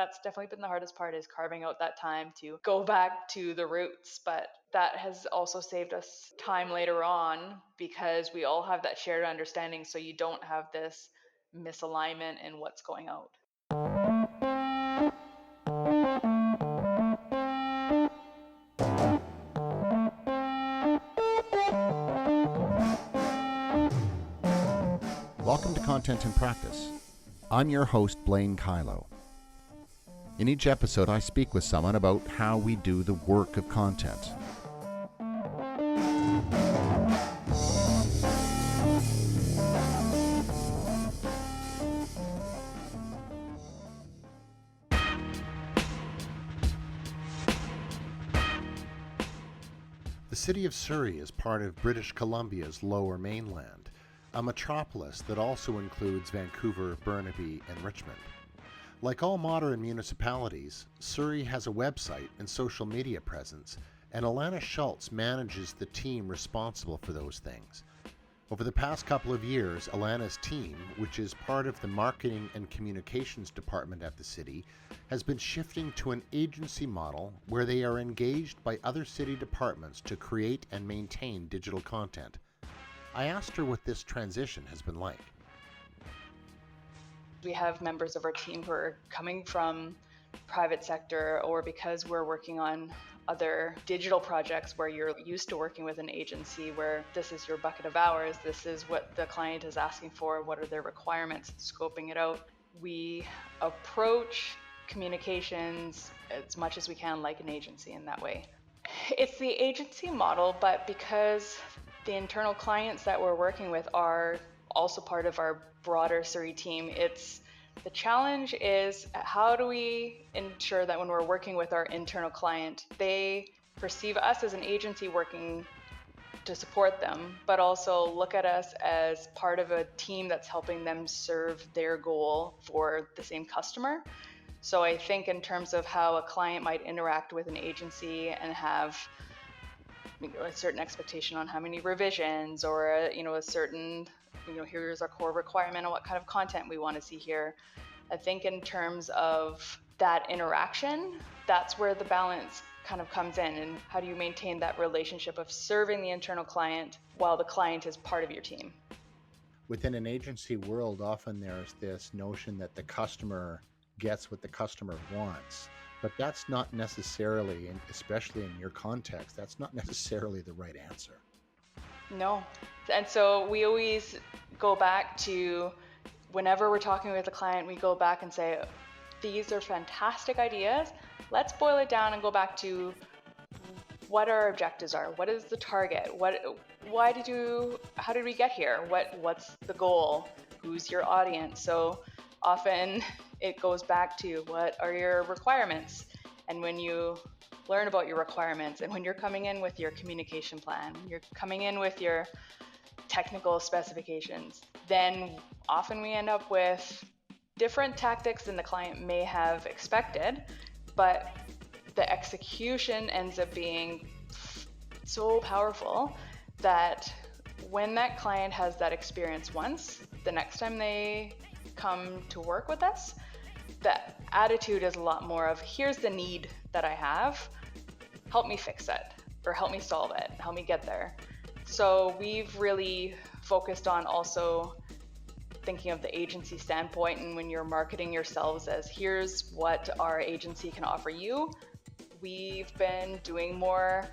that's definitely been the hardest part, is carving out that time to go back to the roots. But that has also saved us time later on, because we all have that shared understanding, so you don't have this misalignment in what's going out. Welcome to Content in Practice. I'm your host, Blaine Kylo. In each episode, I speak with someone about how we do the work of content. The city of Surrey is part of British Columbia's Lower Mainland, a metropolis that also includes Vancouver, Burnaby, and Richmond. Like all modern municipalities, Surrey has a website and social media presence, and Alanna Schulz manages the team responsible for those things. Over the past couple of years, Alanna's team, which is part of the marketing and communications department at the city, has been shifting to an agency model where they are engaged by other city departments to create and maintain digital content. I asked her what this transition has been like. We have members of our team who are coming from private sector, or because we're working on other digital projects where you're used to working with an agency where this is your bucket of hours, this is what the client is asking for, what are their requirements, scoping it out. We approach communications as much as we can like an agency in that way. It's the agency model, but because the internal clients that we're working with are also part of our broader Surrey team, the challenge is, how do we ensure that when we're working with our internal client, they perceive us as an agency working to support them, but also look at us as part of a team that's helping them serve their goal for the same customer. So I think in terms of how a client might interact with an agency and have a certain expectation on how many revisions, or a certain, here's our core requirement on what kind of content we want to see here. I think in terms of that interaction, that's where the balance kind of comes in, and how do you maintain that relationship of serving the internal client while the client is part of your team. Within an agency world, often there's this notion that the customer gets what the customer wants. But that's not necessarily, and especially in your context, that's not necessarily the right answer. No. And so we always go back to, whenever we're talking with a client, we go back and say, these are fantastic ideas. Let's boil it down and go back to what our objectives are. What is the target? How did we get here? What's the goal? Who's your audience? So often it goes back to, what are your requirements? And when you learn about your requirements, and when you're coming in with your communication plan, you're coming in with your technical specifications, then often we end up with different tactics than the client may have expected, but the execution ends up being so powerful that when that client has that experience once, the next time they come to work with us, the attitude is a lot more of, here's the need that I have, help me fix it, or help me solve it, help me get there. So we've really focused on also thinking of the agency standpoint, and when you're marketing yourselves as, here's what our agency can offer you, we've been doing more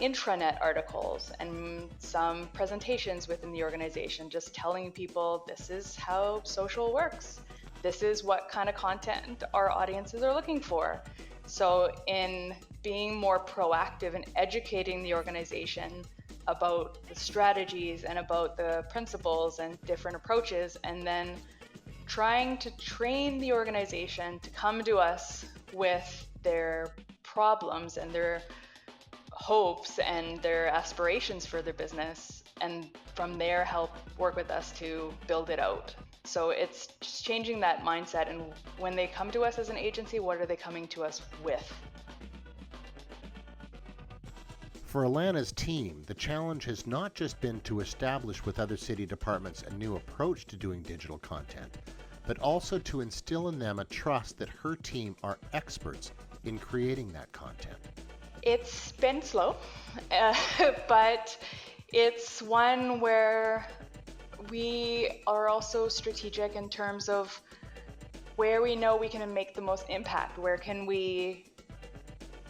intranet articles and some presentations within the organization, just telling people this is how social works. This is what kind of content our audiences are looking for. So in being more proactive and educating the organization about the strategies and about the principles and different approaches, and then trying to train the organization to come to us with their problems and their hopes and their aspirations for their business, and from there help work with us to build it out. So it's just changing that mindset, and when they come to us as an agency, what are they coming to us with? For Alanna's team, the challenge has not just been to establish with other city departments a new approach to doing digital content, but also to instill in them a trust that her team are experts in creating that content? It's been slow, but it's one where we are also strategic in terms of where we know we can make the most impact. Where can we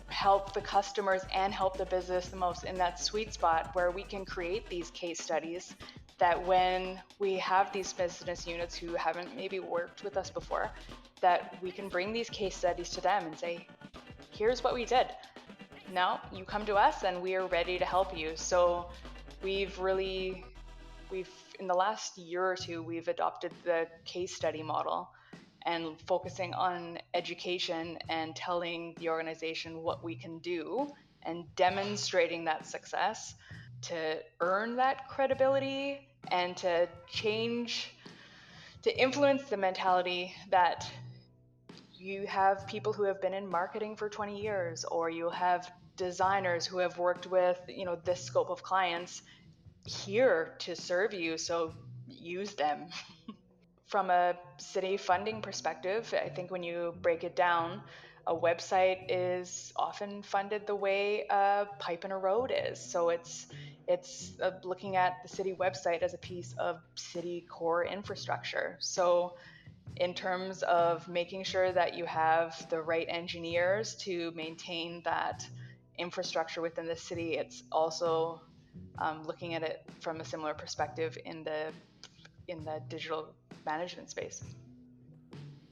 help the customers and help the business the most in that sweet spot where we can create these case studies that when we have these business units who haven't maybe worked with us before, that we can bring these case studies to them and say, here's what we did. Now you come to us and we are ready to help you. So we've in the last year or two, we've adopted the case study model and focusing on education and telling the organization what we can do and demonstrating that success to earn that credibility and to influence the mentality that you have people who have been in marketing for 20 years, or you have designers who have worked with, this scope of clients here to serve you, so use them. From a city funding perspective, I think when you break it down, a website is often funded the way a pipe in a road is. So it's looking at the city website as a piece of city core infrastructure. So in terms of making sure that you have the right engineers to maintain that infrastructure within the city, it's also looking at it from a similar perspective in the digital management space.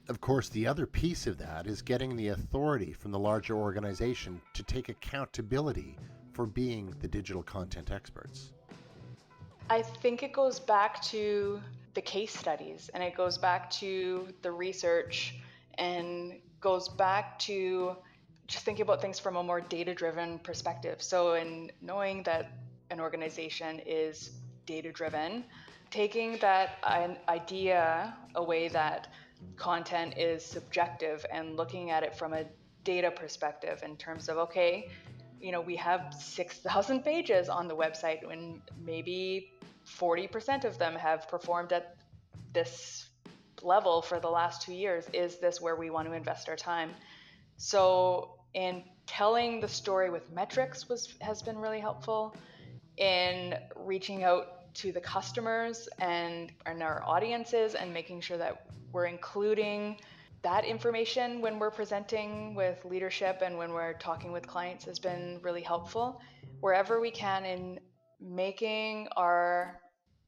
Of course, the other piece of that is getting the authority from the larger organization to take accountability for being the digital content experts. I think it goes back to the case studies, and it goes back to the research, and goes back to just thinking about things from a more data-driven perspective. So in knowing that an organization is data-driven, taking that idea away that content is subjective and looking at it from a data perspective in terms of, okay, we have 6,000 pages on the website and maybe 40% of them have performed at this level for the last 2 years. Is this where we want to invest our time? So in telling the story with metrics has been really helpful. In reaching out to the customers and our audiences and making sure that we're including that information when we're presenting with leadership and when we're talking with clients has been really helpful. Wherever we can in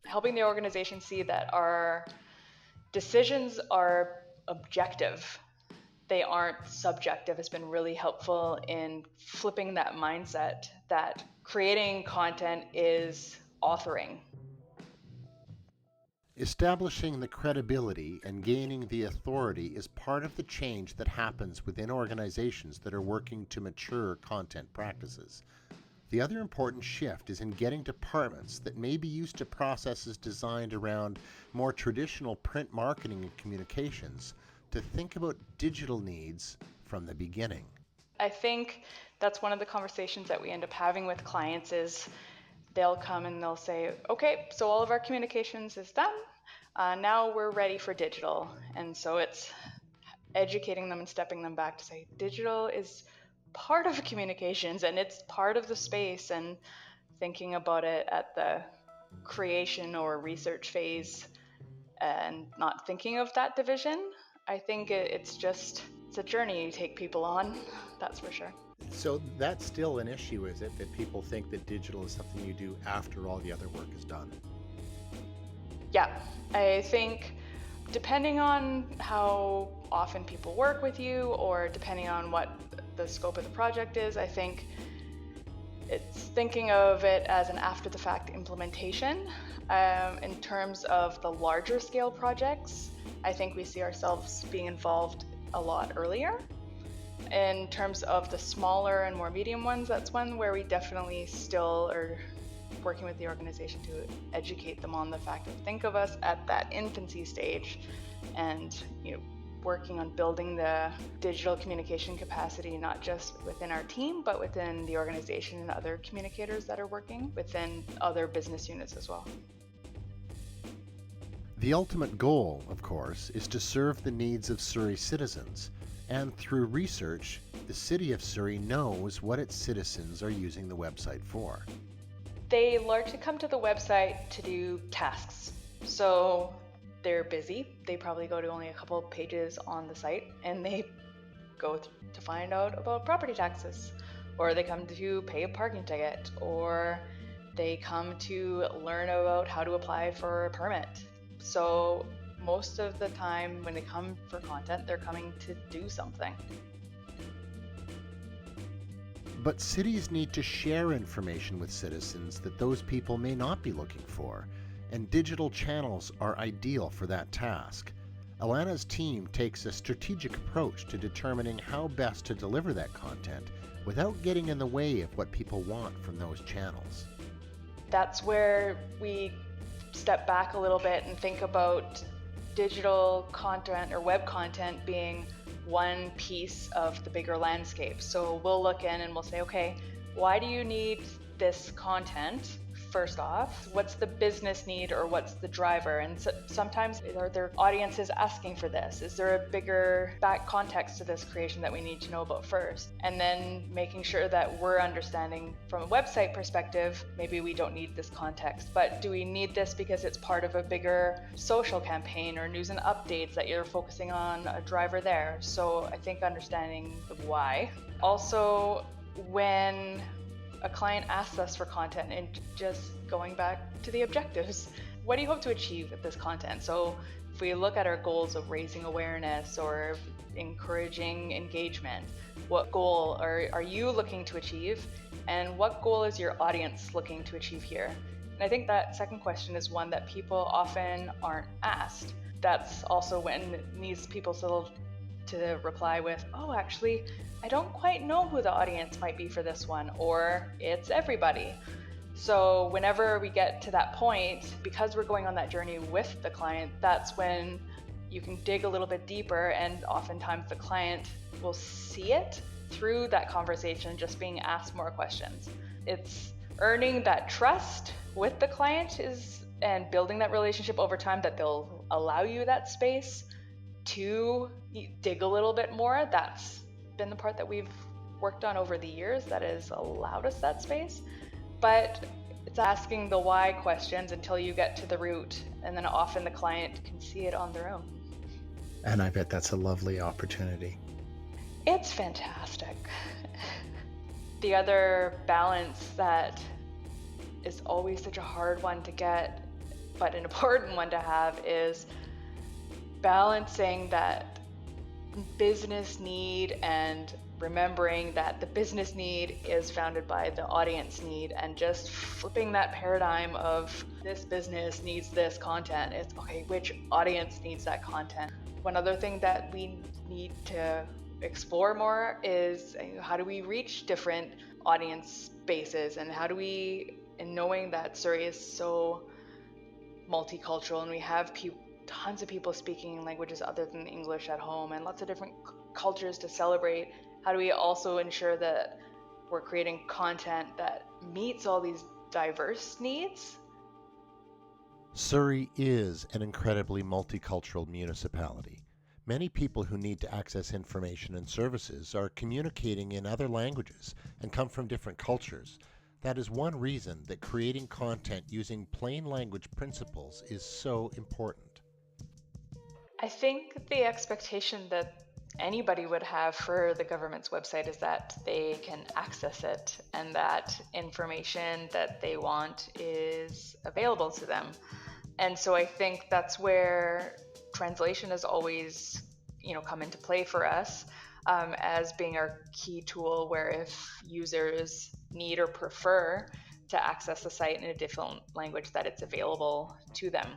helping the organization see that our decisions are objective, they aren't subjective, has been really helpful in flipping that mindset that creating content is authoring. Establishing the credibility and gaining the authority is part of the change that happens within organizations that are working to mature content practices. The other important shift is in getting departments that may be used to processes designed around more traditional print marketing and communications to think about digital needs from the beginning. I think that's one of the conversations that we end up having with clients is they'll come and they'll say, okay, so all of our communications is done. Now we're ready for digital. And so it's educating them and stepping them back to say, digital is part of communications and it's part of the space, and thinking about it at the creation or research phase and not thinking of that division. I think it's a journey you take people on, that's for sure. So that's still an issue, is it? That people think that digital is something you do after all the other work is done? Yeah, I think depending on how often people work with you or depending on what the scope of the project is, I think it's thinking of it as an after the fact implementation. In terms of the larger scale projects, I think we see ourselves being involved a lot earlier. In terms of the smaller and more medium ones, that's one where we definitely still are working with the organization to educate them on the fact of think of us at that infancy stage and working on building the digital communication capacity, not just within our team, but within the organization and other communicators that are working within other business units as well. The ultimate goal, of course, is to serve the needs of Surrey citizens, and through research, the City of Surrey knows what its citizens are using the website for. They largely come to the website to do tasks. So they're busy. They probably go to only a couple of pages on the site, and they go to find out about property taxes, or they come to pay a parking ticket, or they come to learn about how to apply for a permit. So most of the time when they come for content, they're coming to do something. But cities need to share information with citizens that those people may not be looking for, and digital channels are ideal for that task. Alanna's team takes a strategic approach to determining how best to deliver that content without getting in the way of what people want from those channels. That's where we step back a little bit and think about digital content or web content being one piece of the bigger landscape. So we'll look in and we'll say, okay, why do you need this content? First off, what's the business need or what's the driver? And sometimes are there audiences asking for this? Is there a bigger back context to this creation that we need to know about first? And then making sure that we're understanding from a website perspective, maybe we don't need this context, but do we need this because it's part of a bigger social campaign or news and updates that you're focusing on a driver there? So I think understanding the why. Also, when a client asks us for content and just going back to the objectives. What do you hope to achieve with this content? So if we look at our goals of raising awareness or encouraging engagement, what goal are you looking to achieve? And what goal is your audience looking to achieve here? And I think that second question is one that people often aren't asked. That's also when it needs people to reply with, oh, actually, I don't quite know who the audience might be for this one, or it's everybody. So whenever we get to that point, because we're going on that journey with the client, that's when you can dig a little bit deeper, and oftentimes the client will see it through that conversation, just being asked more questions. It's earning that trust with the client and building that relationship over time that they'll allow you that space to dig a little bit more. That's been the part that we've worked on over the years that has allowed us that space. But it's asking the why questions until you get to the root, and then often the client can see it on their own. And I bet that's a lovely opportunity. It's fantastic. The other balance that is always such a hard one to get, but an important one to have, is balancing that business need and remembering that the business need is founded by the audience need, and just flipping that paradigm of this business needs this content. It's okay, which audience needs that content? One other thing that we need to explore more is how do we reach different audience bases, and how do we, in knowing that Surrey is so multicultural and we have tons of people speaking languages other than English at home and lots of different cultures to celebrate, how do we also ensure that we're creating content that meets all these diverse needs? Surrey is an incredibly multicultural municipality. Many people who need to access information and services are communicating in other languages and come from different cultures. That is one reason that creating content using plain language principles is so important. I think the expectation that anybody would have for the government's website is that they can access it and that information that they want is available to them. And so I think that's where translation has always, come into play for us as being our key tool, where if users need or prefer to access the site in a different language, that it's available to them.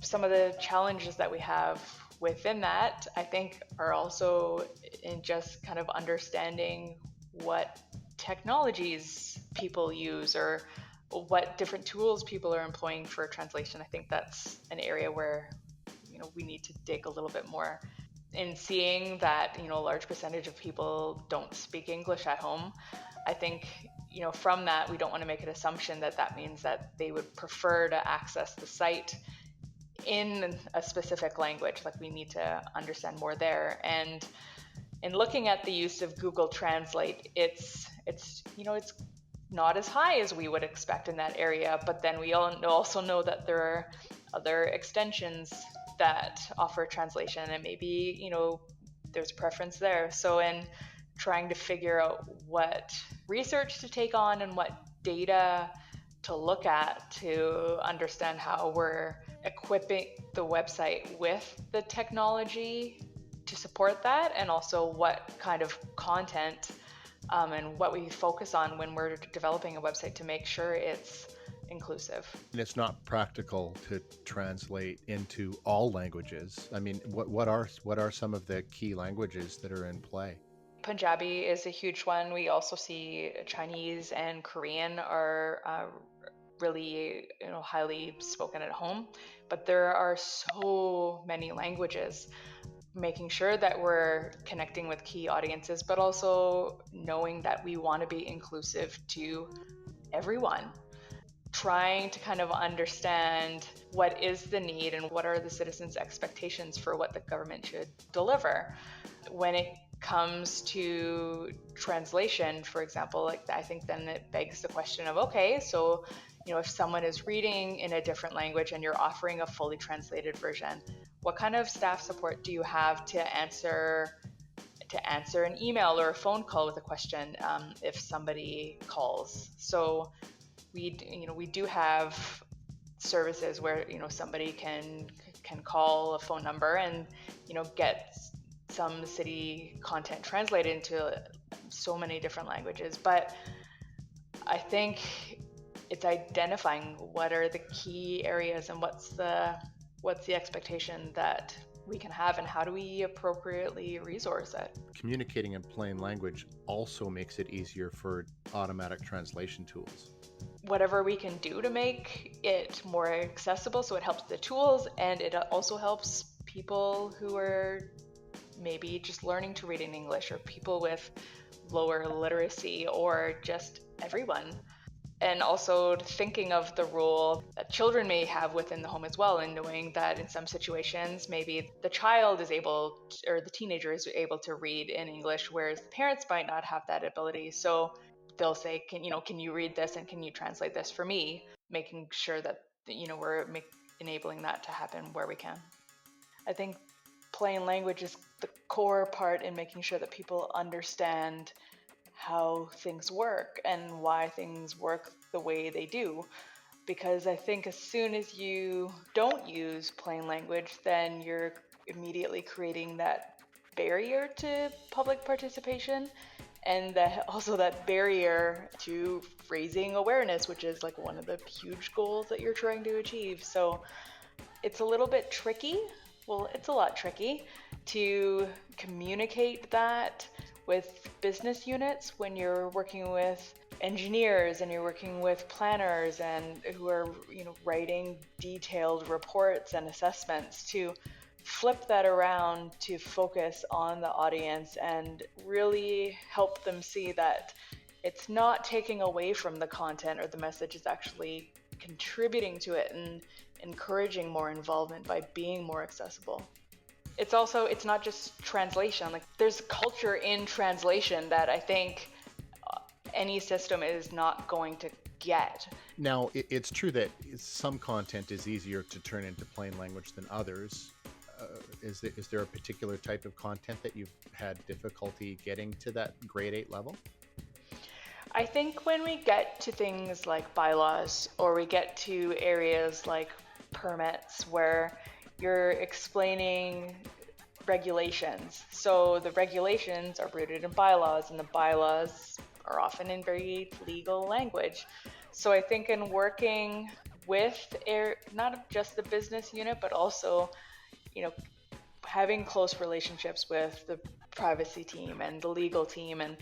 Some of the challenges that we have within that, I think, are also in just kind of understanding what technologies people use or what different tools people are employing for translation. I think that's an area where, we need to dig a little bit more. In seeing that, a large percentage of people don't speak English at home, I think, from that, we don't want to make an assumption that that means that they would prefer to access the site in a specific language. Like, we need to understand more there. And in looking at the use of Google Translate, it's not as high as we would expect in that area. But then we also know that there are other extensions that offer translation, and maybe there's a preference there. So in trying to figure out what research to take on and what data to look at to understand how we're equipping the website with the technology to support that, and also what kind of content and what we focus on when we're developing a website to make sure it's inclusive. And it's not practical to translate into all languages. I mean, what are some of the key languages that are in play? Punjabi is a huge one. We also see Chinese and Korean are really highly spoken at home, but there are so many languages. Making sure that we're connecting with key audiences, but also knowing that we want to be inclusive to everyone. Trying to kind of understand what is the need and what are the citizens' expectations for what the government should deliver. When it comes to translation, for example, like, I think then it begs the question of, okay, so if someone is reading in a different language and you're offering a fully translated version, what kind of staff support do you have to answer an email or a phone call with a question if somebody calls? So we do have services where somebody can call a phone number and get some city content translated into so many different languages. But I think it's identifying what are the key areas and what's the expectation that we can have, and how do we appropriately resource it. Communicating in plain language also makes it easier for automatic translation tools. Whatever we can do to make it more accessible, so it helps the tools, and it also helps people who are maybe just learning to read in English, or people with lower literacy, or just everyone. And also thinking of the role that children may have within the home as well, and knowing that in some situations maybe the child is able to, or the teenager is able to read in English, whereas the parents might not have that ability. So they'll say, can you read this and can you translate this for me? Making sure that we're enabling that to happen where we can. I think plain language is the core part in making sure that people understand how things work and why things work the way they do. Because I think as soon as you don't use plain language, then you're immediately creating that barrier to public participation, and also that barrier to raising awareness, which is like one of the huge goals that you're trying to achieve. So it's a little bit tricky. Well, it's a lot tricky to communicate that with business units when you're working with engineers and you're working with planners and who are writing detailed reports and assessments, to flip that around to focus on the audience and really help them see that it's not taking away from the content or the message, it's actually contributing to it and encouraging more involvement by being more accessible. It's not just translation. Like, there's culture in translation that I think any system is not going to get. Now, it's true that some content is easier to turn into plain language than others. Is there a particular type of content that you've had difficulty getting to that grade 8 level? I think when we get to things like bylaws, or we get to areas like permits where you're explaining regulations. So the regulations are rooted in bylaws, and the bylaws are often in very legal language. So I think in working with not just the business unit, but also, having close relationships with the privacy team and the legal team, and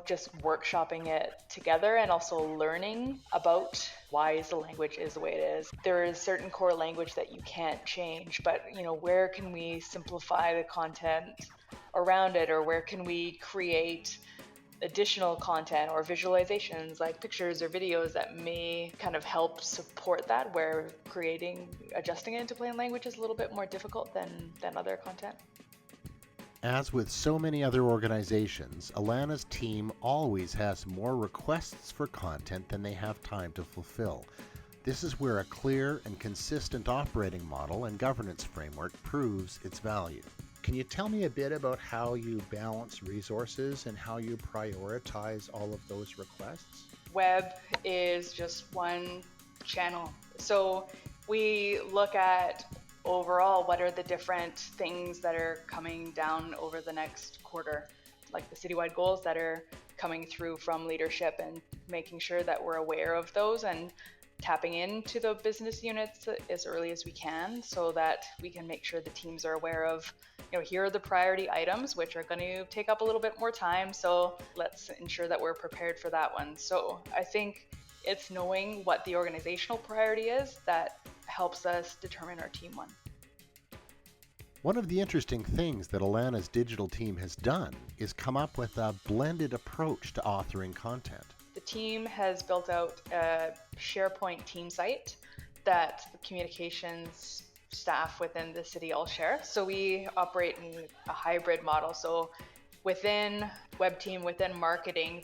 just workshopping it together, and also learning about why the language is the way it is. There is certain core language that you can't change, but where can we simplify the content around it, or where can we create additional content or visualizations like pictures or videos that may kind of help support that, where adjusting it into plain language is a little bit more difficult than other content. As with so many other organizations, Alanna's team always has more requests for content than they have time to fulfill. This is where a clear and consistent operating model and governance framework proves its value. Can you tell me a bit about how you balance resources and how you prioritize all of those requests? Web is just one channel. So we look at overall what are the different things that are coming down over the next quarter, like the citywide goals that are coming through from leadership, and making sure that we're aware of those and tapping into the business units as early as we can, so that we can make sure the teams are aware of, here are the priority items, which are going to take up a little bit more time. So let's ensure that we're prepared for that one. So I think it's knowing what the organizational priority is that helps us determine our team one. One of the interesting things that Alanna's digital team has done is come up with a blended approach to authoring content. The team has built out a SharePoint team site that the communications staff within the city all share. So we operate in a hybrid model. So within web team, within marketing,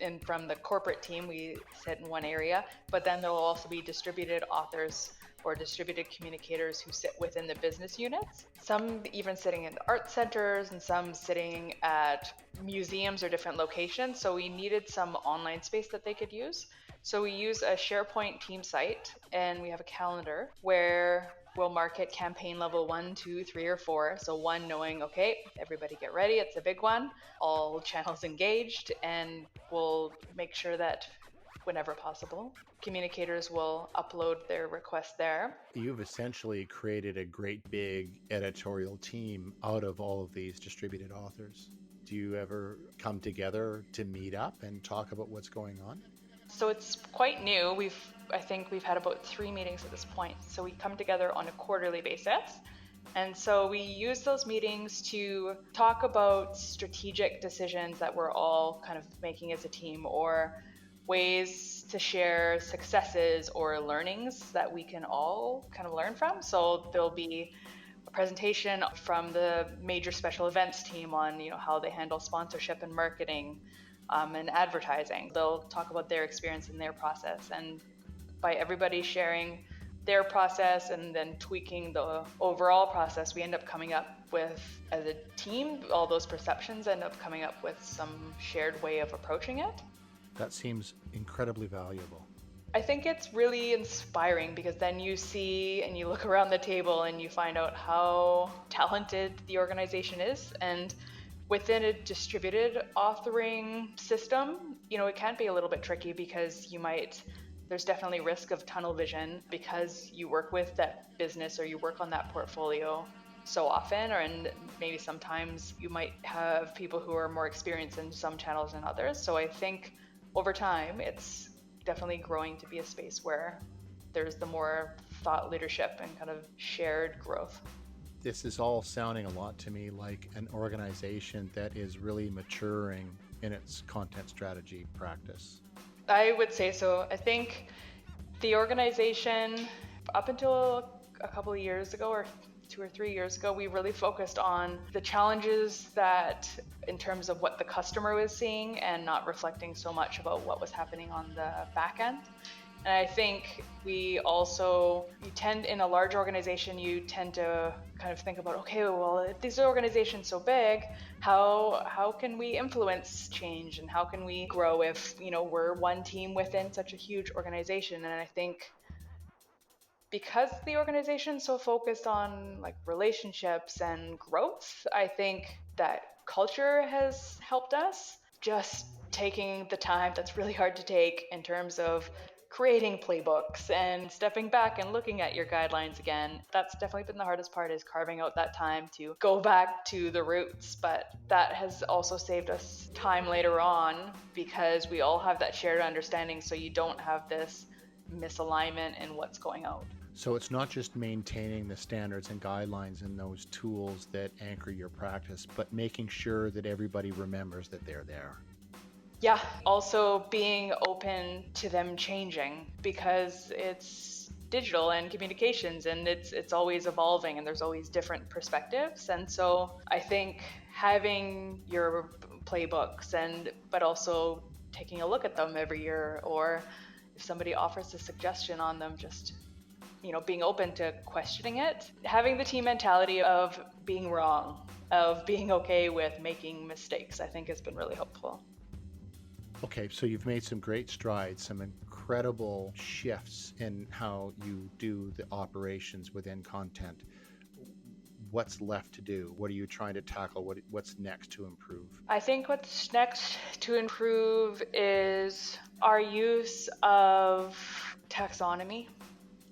and from the corporate team, we sit in one area, but then there will also be distributed authors or distributed communicators who sit within the business units. Some even sitting in art centers and some sitting at museums or different locations. So we needed some online space that they could use. So we use a SharePoint team site, and we have a calendar where we'll mark it campaign level 1, 2, 3, or 4. So 1 knowing, okay, everybody get ready, it's a big one, all channels engaged, and we'll make sure that whenever possible, communicators will upload their request there. You've essentially created a great big editorial team out of all of these distributed authors. Do you ever come together to meet up and talk about what's going on? So it's quite new. I think we've had about 3 meetings at this point. So we come together on a quarterly basis. And so we use those meetings to talk about strategic decisions that we're all kind of making as a team, or ways to share successes or learnings that we can all kind of learn from. So there'll be a presentation from the major special events team on, how they handle sponsorship and marketing and advertising. They'll talk about their experience and their process, and by everybody sharing their process and then tweaking the overall process, we end up coming up with, as a team, all those perceptions end up coming up with some shared way of approaching it. That seems incredibly valuable. I think it's really inspiring, because then you see and you look around the table and you find out how talented the organization is. And within a distributed authoring system, it can be a little bit tricky, because there's definitely risk of tunnel vision, because you work with that business or you work on that portfolio so often, and maybe sometimes you might have people who are more experienced in some channels than others. So I think over time, it's definitely growing to be a space where there's the more thought leadership and kind of shared growth. This is all sounding a lot to me like an organization that is really maturing in its content strategy practice. I would say so. I think the organization, up until a couple of years ago, or 2 or 3 years ago, we really focused on the challenges that, in terms of what the customer was seeing, and not reflecting so much about what was happening on the back end. And I think in a large organization, you tend to kind of think about, okay, well, if this organization's so big, how can we influence change, and how can we grow if, we're one team within such a huge organization? And I think because the organization's so focused on relationships and growth, I think that culture has helped us, just taking the time that's really hard to take in terms of creating playbooks and stepping back and looking at your guidelines again. That's definitely been the hardest part, is carving out that time to go back to the roots. But that has also saved us time later on, because we all have that shared understanding, so you don't have this misalignment in what's going out. So it's not just maintaining the standards and guidelines and those tools that anchor your practice, but making sure that everybody remembers that they're there. Yeah, also being open to them changing, because it's digital and communications, and it's always evolving, and there's always different perspectives. And so I think having your playbooks, but also taking a look at them every year, or if somebody offers a suggestion on them, just being open to questioning it, having the team mentality of being wrong, of being okay with making mistakes, I think has been really helpful. Okay, so you've made some great strides, some incredible shifts in how you do the operations within content. What's left to do? What are you trying to tackle? What's next to improve? I think what's next to improve is our use of taxonomy.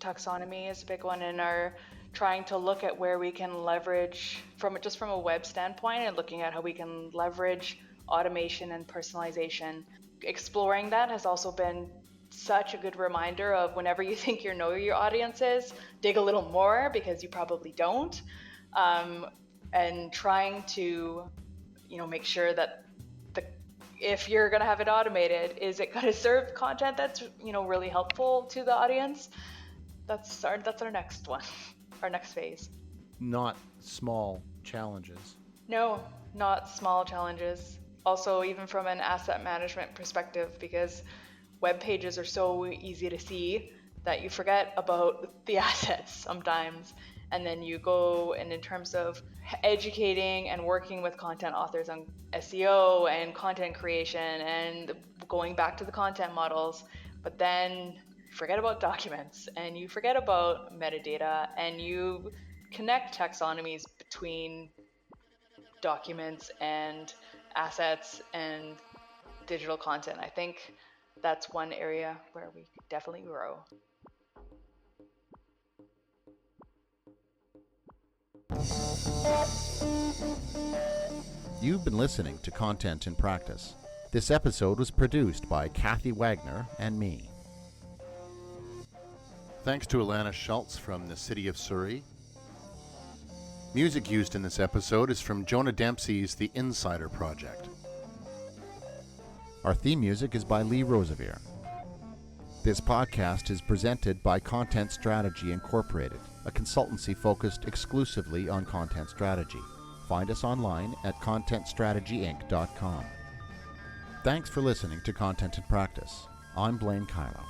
Taxonomy is a big one, and our trying to look at where we can leverage from a web standpoint, and looking at how we can leverage automation and personalization. Exploring that has also been such a good reminder of, whenever you think you know your audience is, dig a little more, because you probably don't. And trying to, make sure that if you're going to have it automated, is it going to serve content that's, really helpful to the audience? That's our next one, our next phase. Not small challenges. No, not small challenges. Also, even from an asset management perspective, because web pages are so easy to see that you forget about the assets sometimes. And then you go, and in terms of educating and working with content authors on SEO and content creation and going back to the content models, but then you forget about documents, and you forget about metadata, and you connect taxonomies between documents and assets and digital content. I think that's one area where we could definitely grow. You've been listening to Content in Practice. This episode was produced by Kathy Wagner and me. Thanks to Alanna Schulz from the city of Surrey. Music used in this episode is from Jonah Dempsey's The Insider Project. Our theme music is by Lee Rosevere. This podcast is presented by Content Strategy Incorporated, a consultancy focused exclusively on content strategy. Find us online at contentstrategyinc.com. Thanks for listening to Content in Practice. I'm Blaine Kylo.